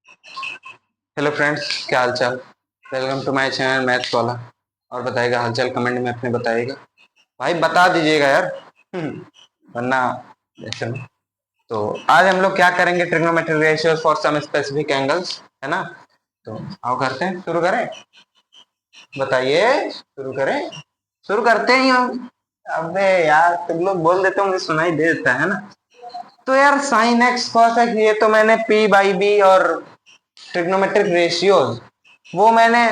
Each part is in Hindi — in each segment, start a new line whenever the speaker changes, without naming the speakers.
हेलो फ्रेंड्स, क्या हाल चाल। Welcome to my channel maths वाला। और बताइएगा हालचाल, कमेंट में अपने बताइएगा। भाई बता दीजिएगा यार। वरना ऐसे में। तो आज हम लोग क्या करेंगे, trigonometric ratios for some specific angles, है ना। तो आओ करते हैं, शुरू करें। बताइए, शुरू करें। शुरू करते ही हम। अबे यार, तुम लोग बोल देते हो, मुझे सुनाई दे देता है ना। तो यार साइन एक्स कॉस एक्स, ये तो मैंने पी बाई बी और ट्रिग्नोमेट्रिक रेशियोज वो मैंने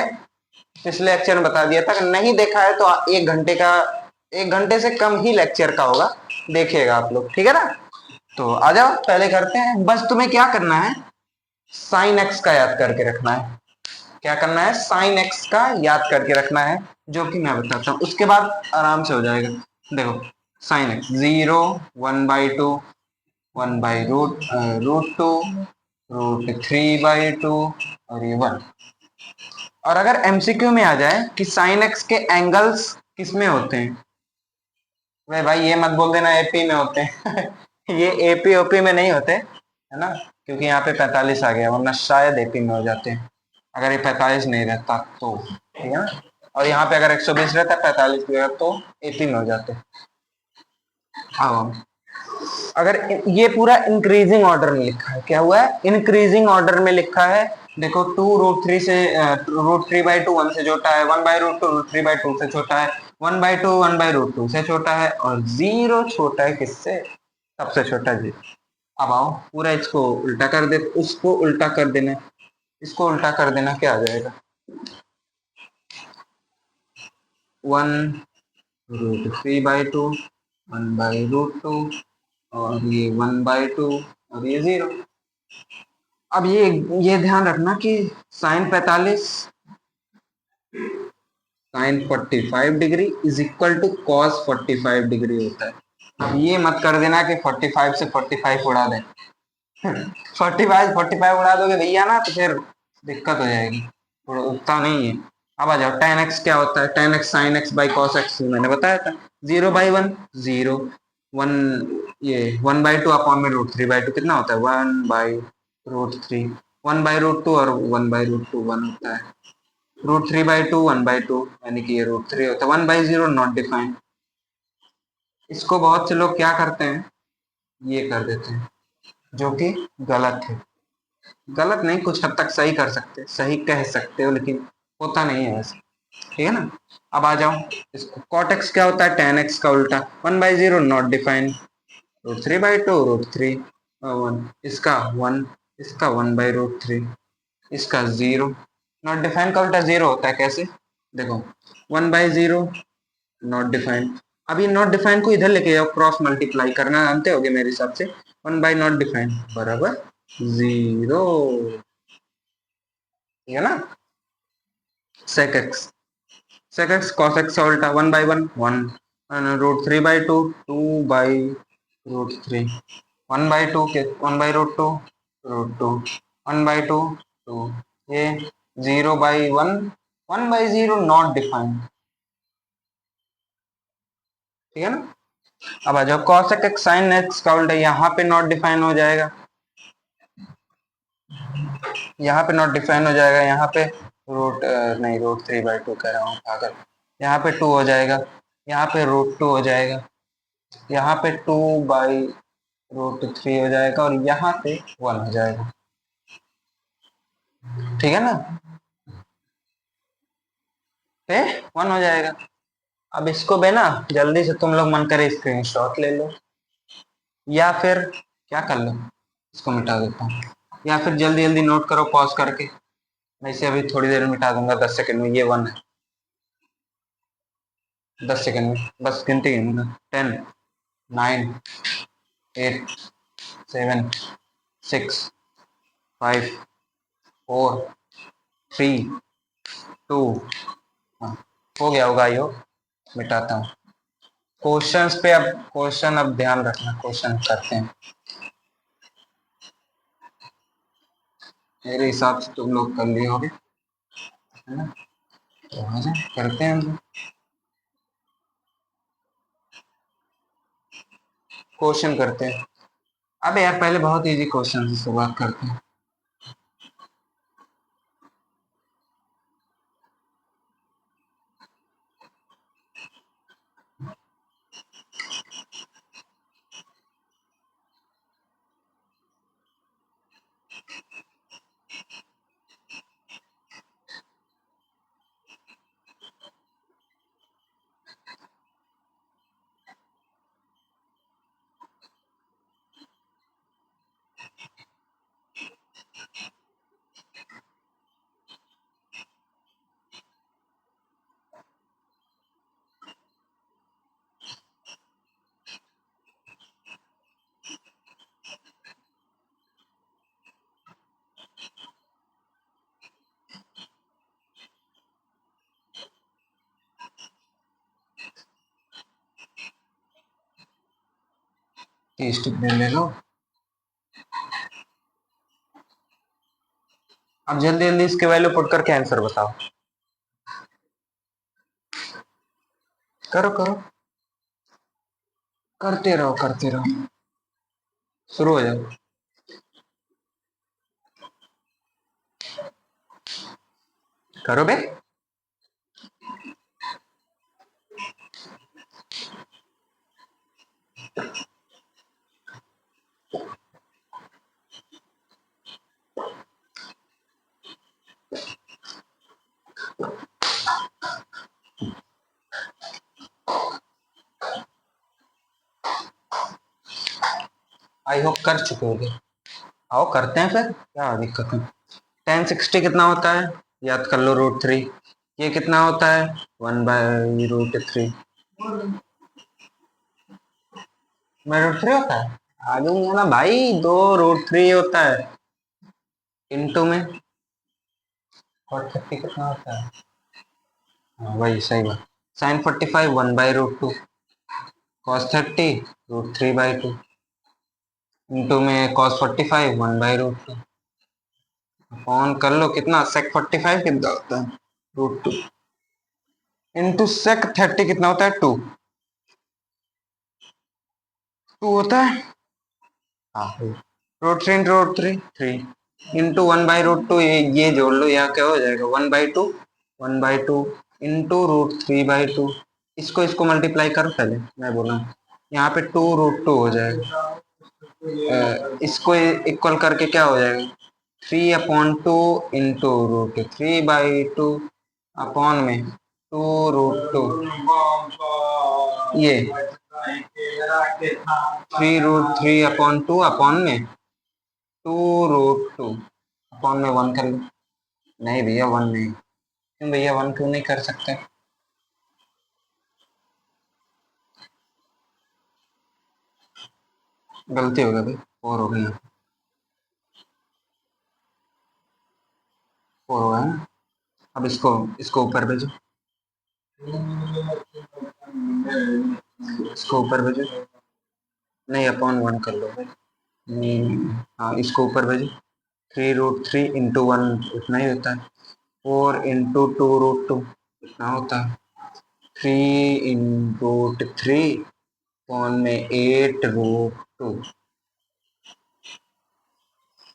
पिछले लेक्चर में बता दिया था। अगर नहीं देखा है तो 1 घंटे का, 1 घंटे से कम ही लेक्चर का होगा, देखिएगा आप लोग, ठीक है ना। तो आ जाओ पहले करते हैं। बस तुम्हें क्या करना है, साइन एक्स का याद करके रखना है। क्या करना है, साइन एक्स का याद करके रखना है, जो कि मैं बताता हूँ, उसके बाद आराम से हो जाएगा। देखो, साइन एक्स 0, 1/2, 1/√2, √3/2 और ये 1। और अगर एमसीक्यू में आ जाए कि साइन एक्स के एंगल्स किस में होते हैं, वे भाई ये मत बोल देना एपी में होते हैं। ये एपी ओपी में नहीं होते, है ना। क्योंकि यहाँ पे 45 आ गया, वरना शायद एपी में हो जाते हैं अगर ये 45 नहीं रहता तो, ठीक है ना। और यहाँ पे अगर 120 रहता, 45 भी रहता तो एपी में हो जाते। हाँ, अगर ये पूरा इंक्रीजिंग ऑर्डर में लिखा है, क्या हुआ है, इंक्रीजिंग ऑर्डर में लिखा है। देखो 2√3 से √3/2 1 से छोटा है, 1/√2 √3/2 से छोटा है, 1/2 1/√2 से छोटा है, और 0 छोटा है किससे, सबसे छोटा जी। अब आओ पूरा इसको उल्टा कर दे, उसको उल्टा कर देना, इसको उल्टा कर देना, क्या आ जाएगा, 1√3/2, 1/√2 और ये 1/2 और ये 0। अब ये ध्यान रखना कि sine 45, sine 45 degree is equal to cos 45 degree होता है। अब ये मत कर देना कि 45 से 45 उड़ा दें। 45 उड़ा दोगे भैया ना, तो फिर दिक्कत हो जाएगी, उतना नहीं है। अब आ जाओ, tan x क्या होता है, tan x sin x by cos x मैंने बताया था, 0/1 0, 1, ये 1/2 अपॉन में √3/2 कितना होता है, 1/√3, 1/√2 और 1/√2 1 होता है, √3/2 1/2, यानी कि ये √3 होता है, 1/0 नॉट डिफाइंड। इसको बहुत से लोग क्या करते हैं, ये कर देते हैं, जो कि गलत है। गलत नहीं, कुछ हद तक सही कर सकते, सही कह सकते हो, लेकिन होता नहीं है वैसे, ठीक है ना। अब आ जाओ, इसको cot x क्या होता है, tan x का उल्टा, 1/0 नॉट डिफाइंड, √3/2 √3 1, इसका 1, इसका 1/√3, इसका 0। नॉट डिफाइंड का उल्टा 0 होता है, कैसे, देखो 1/0 नॉट डिफाइंड। अब ये नॉट डिफाइंड को इधर लेके जाओ, क्रॉस मल्टीप्लाई करना जानते होगे मेरे हिसाब से, 1/नॉट डिफाइंड बराबर 0, ठीक है ना। sec x, sec x cos x का उल्टा, 1/1 1, √3/2 2/√3, 1/2 के 1/√2 √2, 1/2 2, ये 0/1 1/0 नॉट डिफाइंड, ठीक है ना। अब आ जाओ, cos x sin x का उल्टा, यहाँ पे नॉट डिफाइन हो जाएगा, यहाँ पे नॉट डिफाइन हो जाएगा, यहाँ पे रूट नहीं, √3/2 कह रहा हूँ पागल, यहाँ पे 2 हो जाएगा, यहाँ पे √2 हो जाएगा, यहाँ पे 2/√3 हो जाएगा, और यहाँ पे 1 हो जाएगा, ठीक है ना, पे 1 हो जाएगा। अब इसको बे ना, जल्दी से तुम लोग मन करे स्क्रीनशॉट ले लो, या फिर क्या कर लो, इसको मिटा देता हूँ, या फिर जल्दी जल्दी नोट करो पॉज करके, मैं इसे अभी थोड़ी देर में मिटा दूंगा, 10 सेकंड में। ये 1 है, 10 सेकंड में बस गिनती गिनूंगा, 10 9 8 7 6 5 4 3 2, हाँ, हो गया होगा यो, मिटाता हूँ। क्वेश्चंस पे, अब क्वेश्चन, अब ध्यान रखना, क्वेश्चन करते हैं, मेरे हिसाब से तुम लोग कर लिए होगे, है ना। तो आ जाए करते हैं हम लोग क्वेश्चन करते हैं। अब यार पहले बहुत इजी क्वेश्चन से शुरुआत करते हैं। की स्टिक ले लो। अब जल्दी जल्दी इसके वैल्यू पुट करके आंसर बताओ। करो करो, करते रहो करते रहो, शुरू हो जाओ। करो बे। आई होप कर चुके होगे। आओ करते हैं फिर, क्या दिक्कत है। 1060 कितना होता है, याद कर लो, √3। ये कितना होता है, 1/√3। मैं √3 होता है, आ जाऊंगा ना भाई, 2√3 होता है। इंटू में cot 30 कितना होता है, हाँ वही सही बात। sin 45 1/√2, cos 30 √3/2, इंटू में cos 45 1/√2। अपॉन कर लो, कितना sec 45 कितना होता है, √2, इंटू sec 30 कितना होता है, 2। 2 होता है, हाँ। √3 इंटू √3 3, इंटू 1/√2, ये जोड़ लो, यहाँ क्या हो जाएगा, 1/2, 1/2 इंटू √3/2। इसको इसको मल्टीप्लाई करो पहले, मैं बोला यहाँ पे 2√2 हो जाएगा। इसको इक्वल करके क्या हो जाएगा, 3/2 इंटू √3/2 अपॉन में 2√2, ये 3√3/2 अपॉन में 2√2 अपॉन में 1 कर लो। नहीं भैया 1 नहीं, क्यों भैया 1 क्यों नहीं कर सकते, गलती हो गई भाई, 4 हो गई, 4 हो गया ना। अब इसको इसको ऊपर भेजो, इसको ऊपर भेजो, नहीं अपॉन 1 कर लो भाई। हाँ इसको ऊपर भेजो, 3√3 इंटू 1 इतना ही होता है, 4 इंटू 2√2 इतना होता है, 3 √3 अपॉन में 8√2।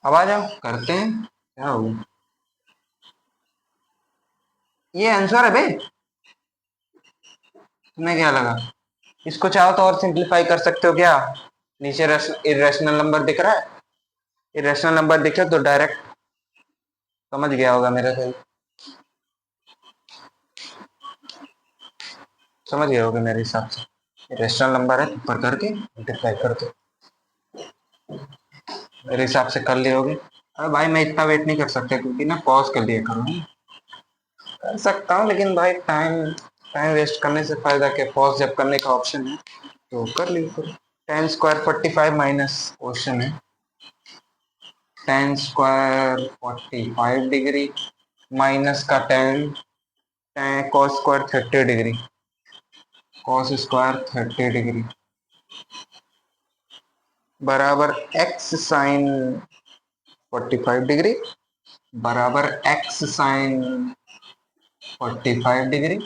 अब आ जाओ करते हैं, क्या होगा, ये आंसर है भाई, तुम्हें क्या लगा। इसको चाहो तो और सिंप्लीफाई कर सकते हो क्या, नीचे इरेशनल नंबर दिख रहा है, इरेशनल नंबर दिखे तो डायरेक्ट समझ गया होगा मेरे से, समझ गया होगा मेरे हिसाब से, इरेशनल नंबर है ऊपर करके मल्टीप्लाई कर दो, मेरे हिसाब से कर लिए होगे। अरे भाई मैं इतना वेट नहीं कर सकता, क्योंकि ना पॉज कर दिया करो, कर सकता हूँ लेकिन भाई टाइम टाइम वेस्ट करने से फायदा क्या, पॉज जब करने का ऑप्शन है तो कर लीजिए। 10² 45 माइनस क्वेश्चन है, 10² 45 डिग्री माइनस का 10 cos square 30 degree, cos square 30 degree बराबर x साइन 45 डिग्री बराबर x साइन 45 डिग्री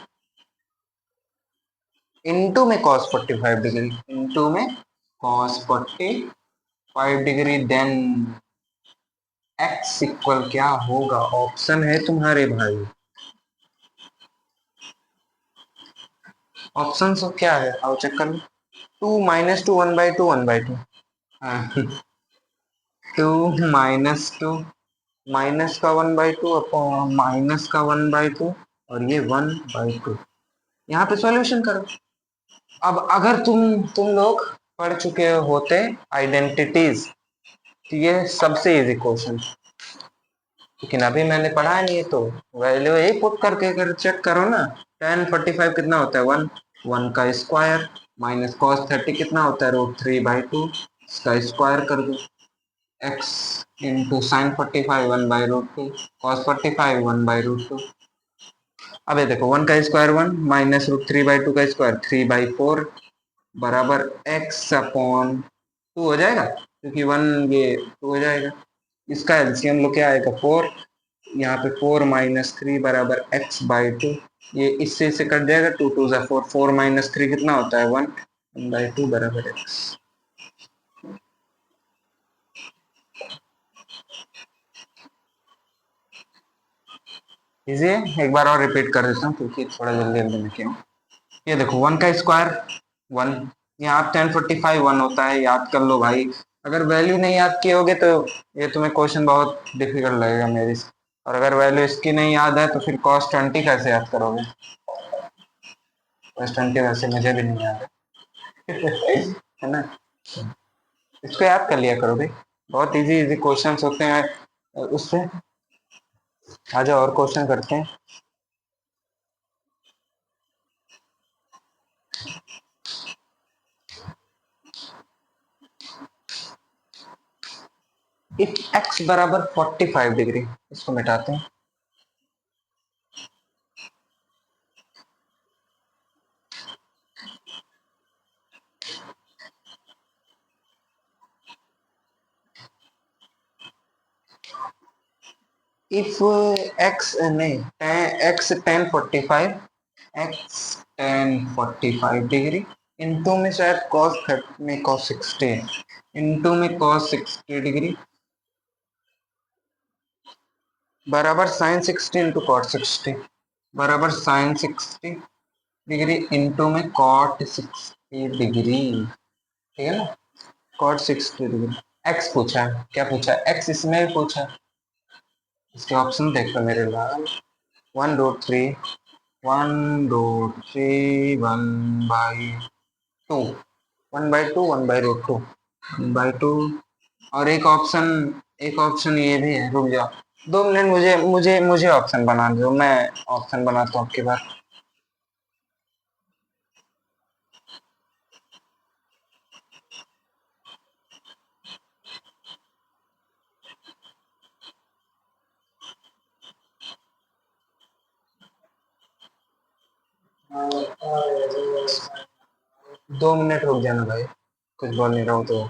इंटू में cos 45 डिग्री इंटू में cos 45 degree, then x equal क्या होगा, ऑप्शन है तुम्हारे भाई, ऑप्शन तो क्या है, आओ चेक कर लो। 2 - 2 1/2 1/2, 2 - माइनस का 1/2 अपॉन माइनस का 1/2 और ये 1/2, यहाँ पे सॉल्यूशन करो। अब अगर तुम लोग पढ़ चुके होते आइडेंटिटीज तो ये सबसे इजी क्वेश्चन, लेकिन अभी मैंने पढ़ा नहीं है तो वैल्यू यही पुट करके अगर चेक करो ना, 1045 कितना होता है, 1, 1 का स्क्वायर माइनस कॉस 30 कितना होता है, √3/2, इसका स्क्वायर कर दो, x इंटू साइन 45 1/√2, कॉस 45 1/√2। अब ये देखो 1 का स्क्वायर 1 माइनस √3/2 का स्क्वायर 3/4 बराबर x अपॉन 2 हो जाएगा, क्योंकि 1 ये 2 हो जाएगा। इसका एलसीएम लो क्या आएगा 4, यहाँ पे 4 माइनस 3 बराबर x बाई 2। ये इससे इसे कट जाएगा, 2 2 जा 4, 4 माइनस 3 कितना होता है 1, 1/2 बराबर x। इसे एक बार और रिपीट कर देता हूँ क्योंकि थोड़ा जल्दी जल्दी में किया। ये देखो 1 का स्क्वायर 1, यहाँ 1045 1 होता है, याद कर लो भाई। अगर वैल्यू नहीं याद किए होगे तो ये तुम्हें क्वेश्चन बहुत डिफिकल्ट लगेगा मेरी से। और अगर वैल्यू इसकी नहीं याद है तो फिर cos 20 कैसे याद करोगे? cos 20 वैसे मुझे भी नहीं याद है है ना। इसको याद कर लिया करो भाई, बहुत इजी इजी क्वेश्चंस होते हैं उससे। आ जाओ और क्वेश्चन करते हैं। इफ x बराबर 45 डिग्री, इसको मिटाते हैं। इफ x नहीं, x 1045, x 1045 डिग्री इनटू में शायद cos 30 में cos 60 इनटू में cos 60 डिग्री बराबर sin 60 इंटू cot 60 बराबर sin 60 डिग्री इंटू में cot 60 डिग्री। ठीक है ना, cot 60 डिग्री। x पूछा है, क्या पूछा है? x इसमें भी पूछा है। इसके ऑप्शन देख लो मेरे लाल। 1√3 1√3 1/2 1/2 1/√2 1/2। और एक ऑप्शन ये भी है, रुक जाओ 2 मिनट, मुझे मुझे मुझे ऑप्शन बना दो, मैं ऑप्शन बनाता हूँ आपके पास। दो मिनट रुक जाना भाई, कुछ बोल नहीं रहा हूँ तो।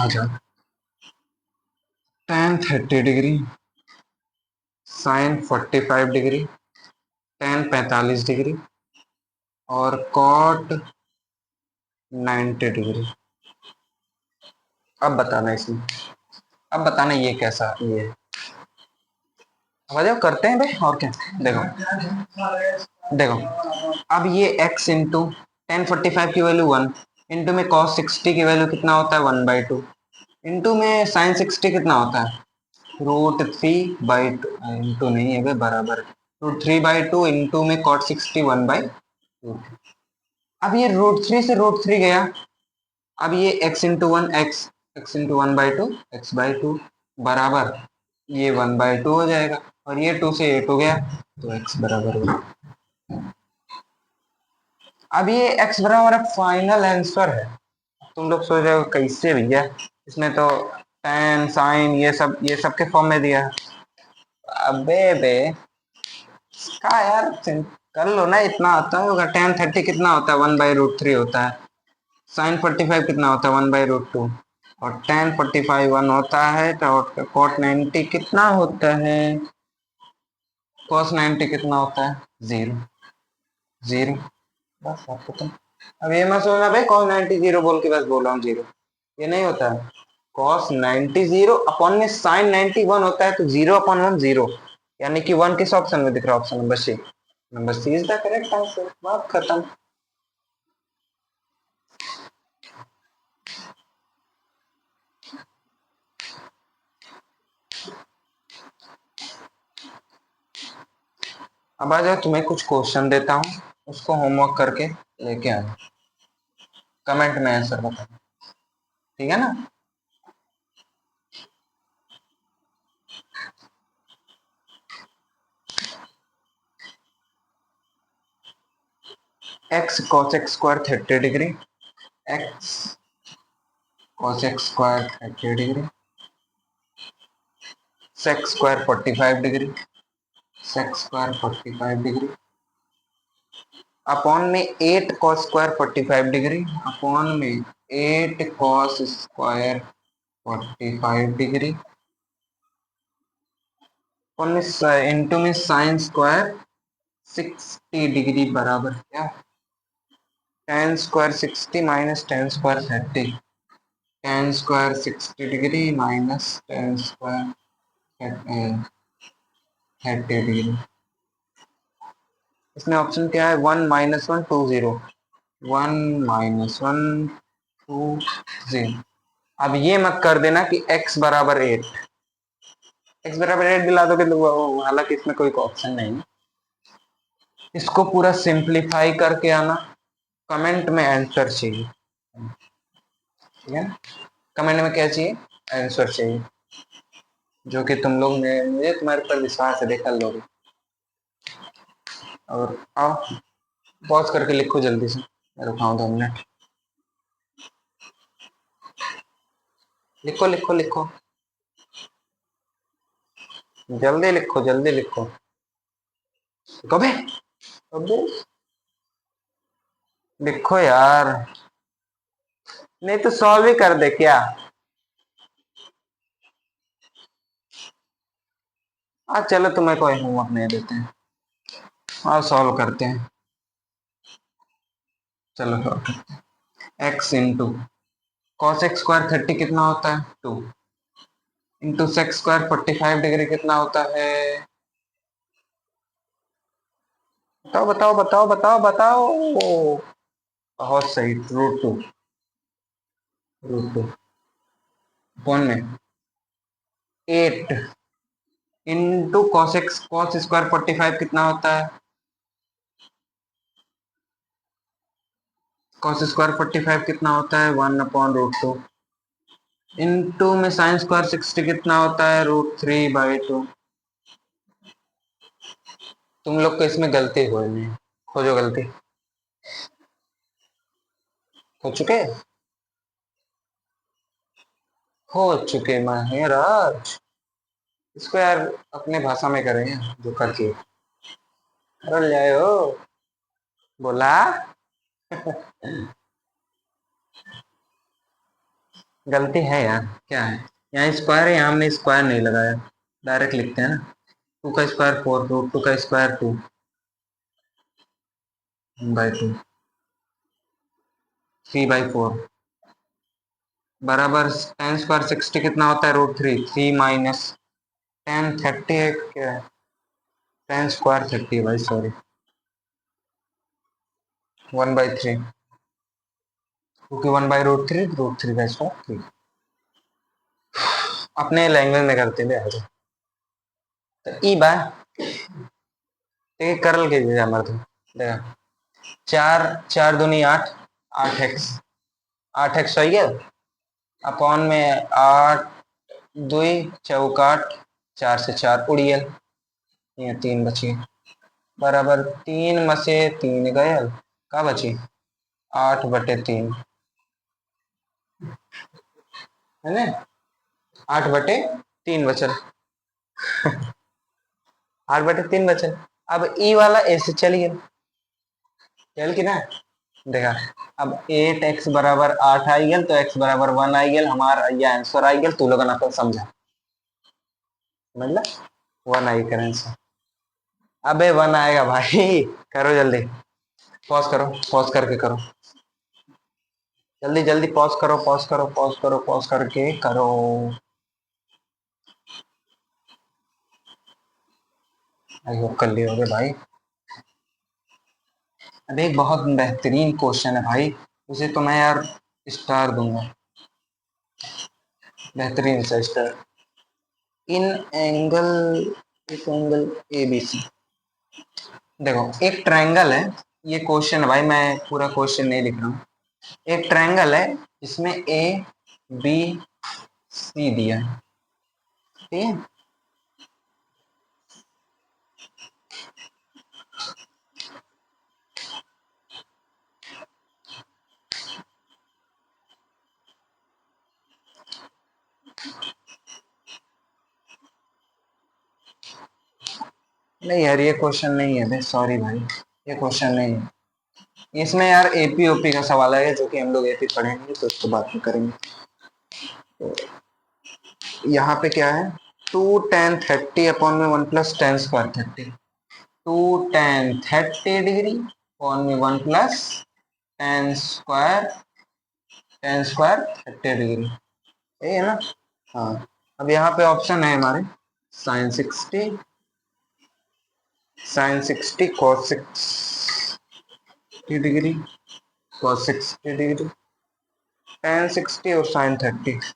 आ जाओ। tan 30 degree, sin 45 degree, tan 45 degree और cot 90 डिग्री। अब बताना इसमें, अब बताना ये कैसा ये है। अब आ जाओ करते हैं भाई, और क्या। देखो देखो, अब ये x इंटू 1045 की वैल्यू 1, इंटू में cos 60 की वैल्यू कितना होता है 1/2, इंटू में sin 60 कितना होता है √3/2, इंटू नहीं है भाई, बराबर √3/2 इंटू में cot 60 1/2। अब ये √3 से √3 गया, अब ये x into one x into 1/2 x/2 बराबर ये 1/2 हो जाएगा, और ये 2 से 8 हो गया तो x बराबर हो। अब ये x बराबर फाइनल आंसर है। तुम लोग सोच रहे हो कैसे भैया, इसमें तो tan sin ये सब के फॉर्म में दिया है। अबे बे का यार, कर लो ना, इतना आता होगा। tan 30 कितना होता है 1/√3 होता है, sin 45 कितना होता है 1/√2, और tan 45 1 होता है, तो cot 90 कितना होता है, cos 90 कितना होता है 0 0। बस आपको तो अब ये मत सोचना भाई cos 90 0 बोल के बस बोल रहा हूँ 0, ये नहीं होता है। cos 90 0 अपॉन में sin 90 1 होता है, तो 0/1 0, यानी कि 1 किस ऑप्शन में दिख रहा है? Option number C. Number C is the correct answer, बात खत्म। अब आ जाओ, तुम्हें कुछ क्वेश्चन देता हूँ, उसको होमवर्क करके लेके आना, कमेंट में आंसर बताना, ठीक है ना। x cos x square 30 degree, x cos x square 30 degree, sec square 45 degree, sec square 45 degree upon में 8 cos स्क्वायर 45 डिग्री अपॉन में 8 cos स्क्वायर 45 डिग्री अपॉन में इंटू में साइन स्क्वायर 60 डिग्री बराबर क्या, tan square 60 minus tan square 30, tan square 60 degree minus tan square 30 degree. इसमें ऑप्शन क्या है, 1 माइनस 1 2 0, 1 माइनस 1 2 0। अब ये मत कर देना कि x बराबर 8, x बराबर 8 दिला दोगे तो हालांकि इसमें कोई ऑप्शन नहीं, इसको पूरा सिंप्लीफाई करके आना, कमेंट में आंसर चाहिए, ठीक है ना, कमेंट में क्या चाहिए, आंसर चाहिए, जो कि तुम लोग मुझे तुम्हारे पर विश्वास है, देखा लोगे। और आओ पॉज करके लिखो जल्दी से, मैं रुकाऊं 2 मिनट, लिखो लिखो लिखो, जल्दी लिखो जल्दी लिखो, कबे कबे लिखो यार, नहीं तो सॉल्व ही कर दे क्या। चलो तुम्हें कोई होमवर्क नहीं देते हैं, आओ सॉल्व करते हैं, चलो सॉल्व करते हैं। x into cos x square 30 कितना होता है 2, इंटू सेक्स स्क्वायर 45 डिग्री कितना होता है, बताओ बताओ बताओ बताओ बताओ, बहुत सही, √2, √2 कौन में 8 into cos x cos square 45 कितना होता है, कॉस स्क्वायर 45 कितना होता है 1/√2, इंटू में साइन स्क्वायर 60 कितना होता है √3/2। तुम लोग को इसमें गलती हो नहीं, खोजो गलती, हो चुके हो चुके महाराज, इसको यार अपने भाषा में करेंगे जो करके कर जाए हो, बोला गलती है यार, क्या है, यहाँ स्क्वायर है, यहाँ हमने स्क्वायर नहीं लगाया, डायरेक्ट लिखते हैं ना, 2 का स्क्वायर 4, √2 का स्क्वायर 2 1/2, 3/4 बराबर tan स्क्वायर 60 कितना होता है √3, 3 माइनस tan 30 है क्या है, tan स्क्वायर 30 भाई सॉरी 1/3, क्योंकि 1/√3 √3 का स्क्वायर 3, अपने लैंग्वेज में करते हैं तो ई बा करल के हमारे तो देखा, 4 4 दूनी 8, 8x 8x हो गया अपॉन में 8 2 चौकाट 4 से 4 उड़ियल, ये 3 बची बराबर 3 में से 3 गए, का बची 8/3 है ना, 8/3 बचल 8/3 बचल। अब ई वाला ऐसे चलिए चल की ना, देखा अब 8x बराबर 8 आई गल तो x बराबर 1 आई गल, हमारा ये आंसर आई गल, तू लोग ना तो समझा, मतलब 1 आई कर आंसर, अबे 1 आएगा भाई, करो जल्दी, पॉज करो, पॉज करके करो, जल्दी जल्दी पॉज करो पॉज करो पॉज करो पॉज करके करो, आई होप कर लिए होगे भाई। अब एक बहुत बेहतरीन क्वेश्चन है भाई, उसे तो मैं यार स्टार दूंगा, बेहतरीन सा स्टार, इन एंगल, इस एंगल ए बी सी, देखो एक ट्रायंगल है, ये क्वेश्चन है भाई, मैं पूरा क्वेश्चन नहीं लिख रहा हूँ, एक ट्रायंगल है इसमें ए बी सी दिया है, ठीक है, नहीं यार ये क्वेश्चन नहीं है, सॉरी भाई, ये क्वेश्चन नहीं है इसमें यार। एपी ओपी का सवाल है जो कि हम लोग एपी पढ़ेंगे तो उसको बात में करेंगे। तो यहाँ पे क्या है, 2 tan 30 अपॉन में 1 + tan² 30। 2 tan 30 डिग्री अपॉन में 1 + tan² 30 डिग्री, यही है ना। हाँ, अब यहाँ पे ऑप्शन है हमारे sin 60 cos 60 degree, cos 60 degree, tan 60 और sin 30,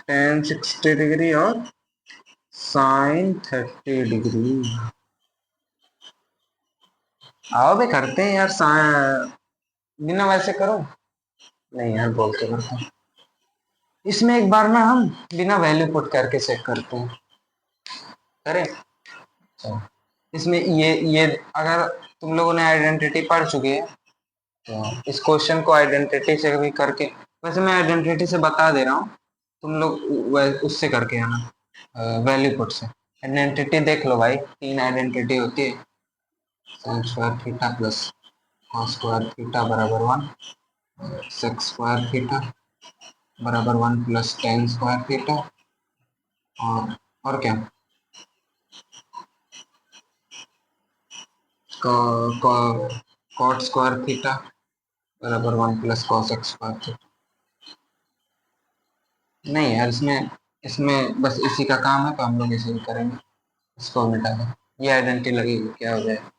tan 60 डिग्री और sin 30 डिग्री। आओ भी करते हैं यार, बिना वैसे करो, नहीं यार बोल के करता हूँ। इसमें एक बार ना हम बिना वैल्यू पुट करके चेक करते हैं, करें। तो इसमें ये अगर तुम लोगों ने आइडेंटिटी पढ़ चुके हैं तो इस क्वेश्चन को आइडेंटिटी से भी करके, वैसे मैं आइडेंटिटी से बता दे रहा हूँ, तुम लोग उससे करके आना, वैल्यू पुट से। आइडेंटिटी देख लो भाई, 3 आइडेंटिटी होती है, sin² प्लस cos² बराबर 1, sec² बराबर 1 + tan² और क्या, cot² बराबर 1 + cos² नहीं यार, इसमें इसमें बस इसी का काम है तो हम लोग इसे ही करेंगे, इसको मिटा दें, ये आइडेंटिटी लगेगी, क्या हो जाएगा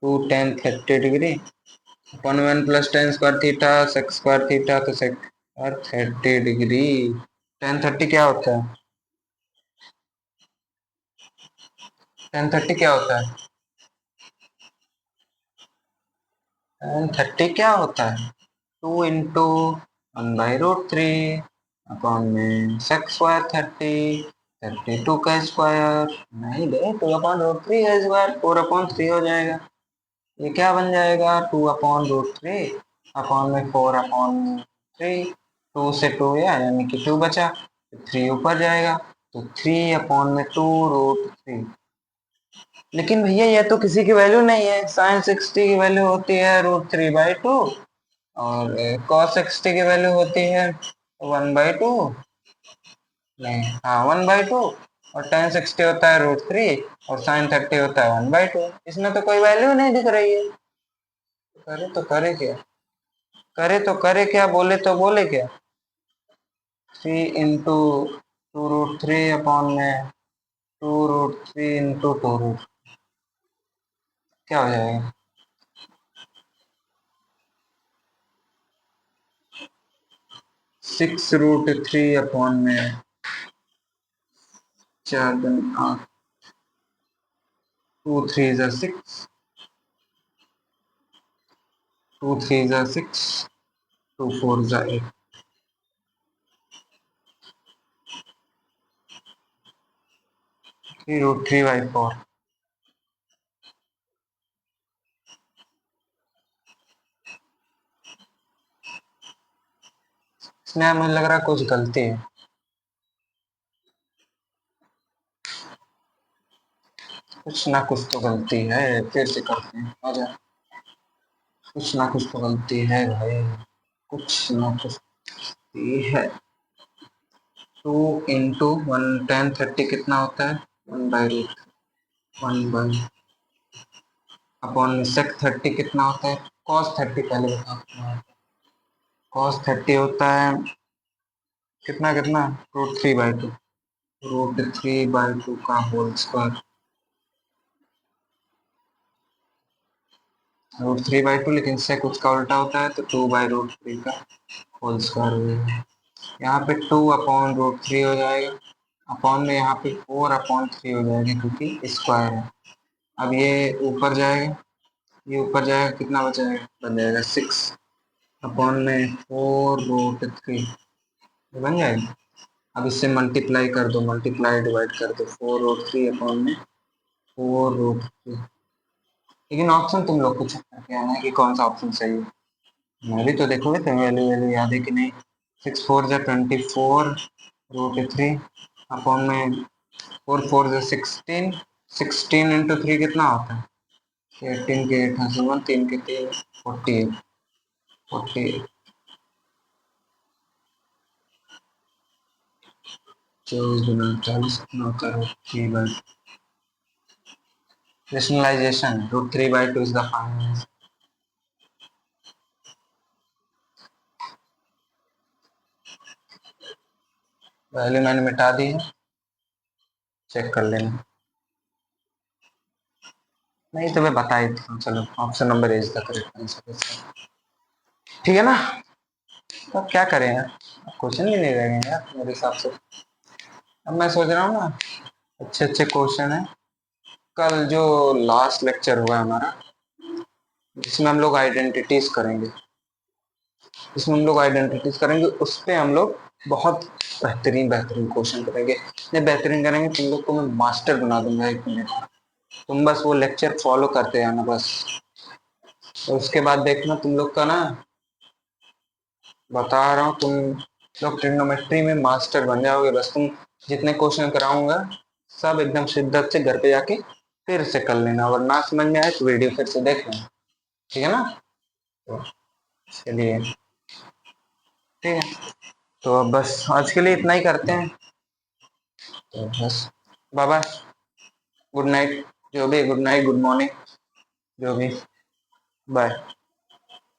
2 tan 30 degree upon 1 + tan² sec² तो sec²30 डिग्री। tan 30 क्या होता है, tan 30 क्या होता है, tan 30 क्या होता है, 2 × 1/√3 अपॉन में sec²30, 32 का स्क्वायर, नहीं बे 2/√3 का स्क्वायर 4/3 हो जाएगा। ये क्या बन जाएगा, 2/√3 अपॉन में 4/3, 2 से 2 यानी कि 2 बचा, 3 ऊपर जाएगा तो 3/2√3। लेकिन भैया ये तो किसी की वैल्यू नहीं है, sin 60 की वैल्यू होती है √3/2 और cos 60 की वैल्यू होती है 1/2, नहीं हाँ 1/2, और tan 60 होता है √3 और sin 30 होता है 1/2। इसमें तो कोई वैल्यू नहीं दिख रही है, करे तो करे क्या, करे तो करे क्या, बोले तो बोले क्या, 3 × 2√3 अपॉन में 2√3 × 2√, क्या हो जाएगा, 6√3 अपॉन में 4 × 8, 2 3 × 6, 2 3 × 6, 2 4 × 8, 3√3/4। इसमें मुझे लग रहा है कुछ गलती है, कुछ ना कुछ तो गलती है, फिर से करते हैं, आजा, कुछ ना कुछ तो गलती है भाई, कुछ ना कुछ गलती है। 2 × 1 tan 30 कितना होता है, 1/√1 अपॉन में sec 30 कितना होता है, cos 30 पहले बताओ कितना होता है, cos 30 होता है कितना कितना, √3/2, √3/2 का होल स्क्वायर, √3/2, लेकिन sec उसका उल्टा होता है तो 2/√3 का होल स्क्वायर हो जाएगा। यहाँ पे 2/√3 हो जाएगा, अपॉन में यहाँ पे 4/3 हो जाएगा क्योंकि स्क्वायर है। अब ये ऊपर जाएगा, ये ऊपर जाएगा, कितना बचाएगा, बन जाएगा 6/4√3 बन जाएगा। अब इससे मल्टीप्लाई कर दो, मल्टीप्लाई डिवाइड कर दो, 4√3 अपॉन में 4√3। लेकिन ऑप्शन तुम लोग को चेक करके आना है कि कौन सा ऑप्शन सही है, मैं भी तो देखोगे तो वैल्यू वैल्यू याद है कि नहीं। 6 4 × 24 √3 अपॉन में 4 4 × 16 16 × 3 कितना होता है? 18 के 8 हाँ 3 के 3 48 48 24 × 40 कितना होता है? 3/, rationalisation √3/2 is the final. Value मैंने मिटा दी है, चेक कर लेना। नहीं तो मैं बता ही दूँ, चलो option number is the correct answer. ठीक है ना? तो अब क्या करें यार, क्वेश्चन भी नहीं रहेंगे यार मेरे हिसाब से। अब मैं सोच रहा हूँ ना, अच्छे अच्छे क्वेश्चन है। कल जो लास्ट लेक्चर हुआ है हमारा, जिसमें हम लोग आइडेंटिटीज करेंगे, उस पे हम लोग बहुत बेहतरीन बेहतरीन क्वेश्चन करेंगे। इतने बेहतरीन करेंगे तुम लोग को मैं मास्टर बना दूंगा 1 मिनट। तुम बस वो लेक्चर फॉलो करते आना बस, और उसके बाद देखना तुम लोग का ना, बता रहा हूँ तुम लोग ट्रिग्नोमेट्री में मास्टर बन जाओगे। बस तुम जितने क्वेश्चन कराऊंगा सब एकदम शिद्दत से घर पे जाके फिर से कर लेना, और ना समझ में आए तो वीडियो फिर से देख लेना। ठीक है ना? तो चलिए, ठीक है, तो अब बस आज के लिए इतना ही करते हैं। तो बस बाय बाय, गुड नाइट, जो भी गुड नाइट गुड मॉर्निंग जो भी, बाय।